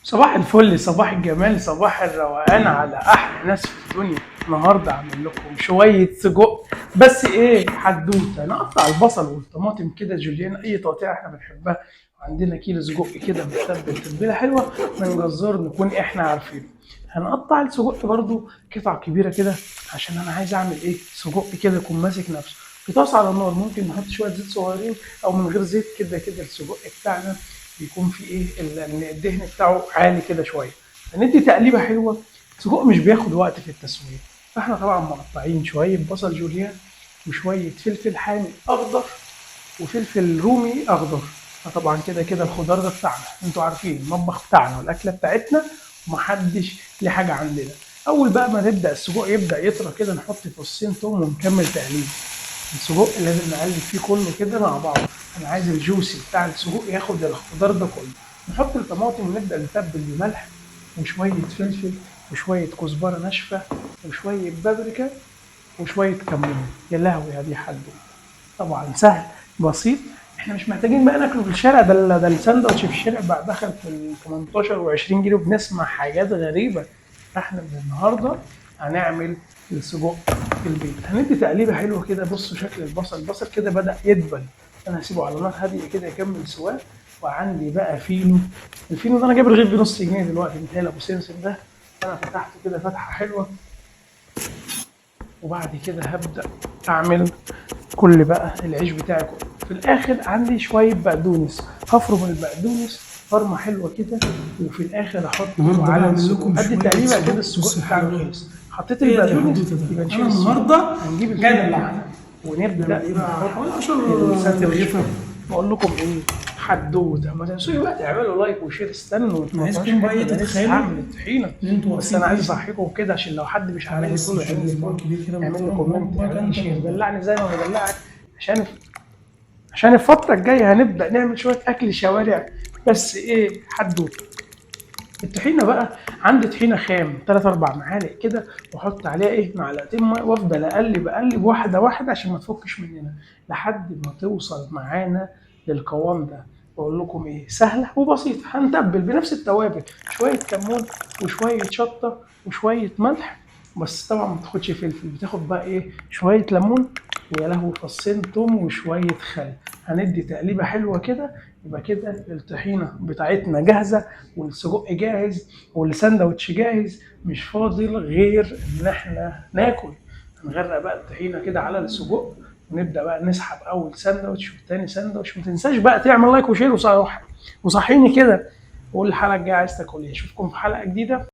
صباح الفل، صباح الجمال، صباح الروقان على احلى ناس في الدنيا. النهارده اعمل لكم شويه سجق. بس ايه حدوته، نقطع البصل والطماطم كده جوليان، اي تقطيع احنا بنحبها. عندنا كيلو سجق كده متبل تتبيله حلوه من جزار نكون احنا عارفينه. هنقطع السجق برضو قطع كبيره كده، عشان انا عايز اعمل ايه سجق كده يكون ماسك نفسه. في طاسه على النار ممكن نحط شويه زيت صغيرين او من غير زيت، كده كده السجق بتاعنا بيكون في ايه الدهن بتاعه عالي كده شويه. هندي تقليبه حلوه. السجق مش بياخد وقت في التسويه، فاحنا طبعا مقطعين شويه بصل جوليان وشويه فلفل حامي اخضر وفلفل رومي اخضر. فطبعا كده كده الخضار ده بتاعنا، انتوا عارفين المطبخ بتاعنا والاكله بتاعتنا ومحدش ليه حاجه عندنا. اول بقى ما نبدا السجق يبدا يطرى كده، نحط فصين توم ونكمل تقليب. السجق لازم نقلب فيه كله كده مع بعض. انا عايز الجوسي بتاع السجق ياخد الخضار ده كله. نحط الطماطم ونبدا نتبل بملح وشويه فلفل وشويه كزبره ناشفه وشويه بابريكا وشويه كمون. يا لهوي هذه حلوه. طبعا سهل بسيط. احنا مش محتاجين بقى ناكله في الشارع، ده الساندوتش في الشارع بقى دخل في ال 18 و20 جنيه وبنسمع حاجات غريبه. احنا من النهارده هنعمل السجق في البيت. هندي تقليبه حلوه كده. بصوا شكل البصل كده بدأ يدبل، انا هسيبه على نار هاديه كده يكمل سواه. وعندي بقى فينو. الفينو ده انا جايب رغيف بنص جنيه دلوقتي، متهيألي ابو سمسم ده. انا فتحته كده فتحه حلوه. وبعد كده هبدأ اعمل كل بقى العيش بتاعي كله. في الاخر عندي شويه بقدونس، هفرم البقدونس فرمه حلوه كده. وفي الاخر احطه النهارده على بعمل السجق، لكم ادي شويه تقريبا كده سجق. السجق بصوا بتاعنا حلوين. خلص. حطيت ايه ده يا البقدونس حدوته ده؟ يبقى نشيل انا السجق. النهارده هنجيب الفينو جدع. بتاعنا ونبدا بيبقى حوالي نحط 10 الساندوتش. رغيفه. بقول لكم ايه حدوته، ما تنسوش بقى تعملوا لايك وشير. استنوا انا ما تروحوش عايزكم بقى حته، ده لسه تتخيلوا هعمل الطحينه. ان انتوا بس واقفين انا عايز ايه اصحيكم كده عشان لو حد مش على عارف بس يقول له شويه سجق كبير كده اعمل لي محترم. كومنت، هوبا اعمل لي كان شير، تمام. دلعني زي ما بدلعك. عشان عشان الفترة الجاية هنبدأ نعمل شوية أكل شوارع. بس إيه حدوته. الطحينة بقى عندي طحينة خام 3 4 معالق كده، وأحط عليها إيه معلقتين مية وأفضل أقلب واحدة واحدة عشان ما تفكش مننا لحد ما توصل معانا للقوام ده. بقول لكم إيه سهلة وبسيطة. هنتبل بنفس التوابل، شوية كمون وشوية شطة وشوية ملح. بس طبعا ما بتاخدش فلفل، بتاخد بقى إيه شوية ليمون ويا لهوي فصين توم وشوية خل. هندي تقليبة حلوة كده. يبقى كده الطحينة بتاعتنا جاهزة والسجق جاهز والساندوتش جاهز. مش فاضل غير ان احنا ناكل. هنغرق بقى الطحينة كده على السجق ونبدأ بقى نسحب اول ساندوتش والتاني ساندوتش. ما تنساش بقى تعمل لايك وشير وصحيني كده. وقول الحلقة الجاية عايز تاكل ايه. اشوفكم في حلقة جديدة.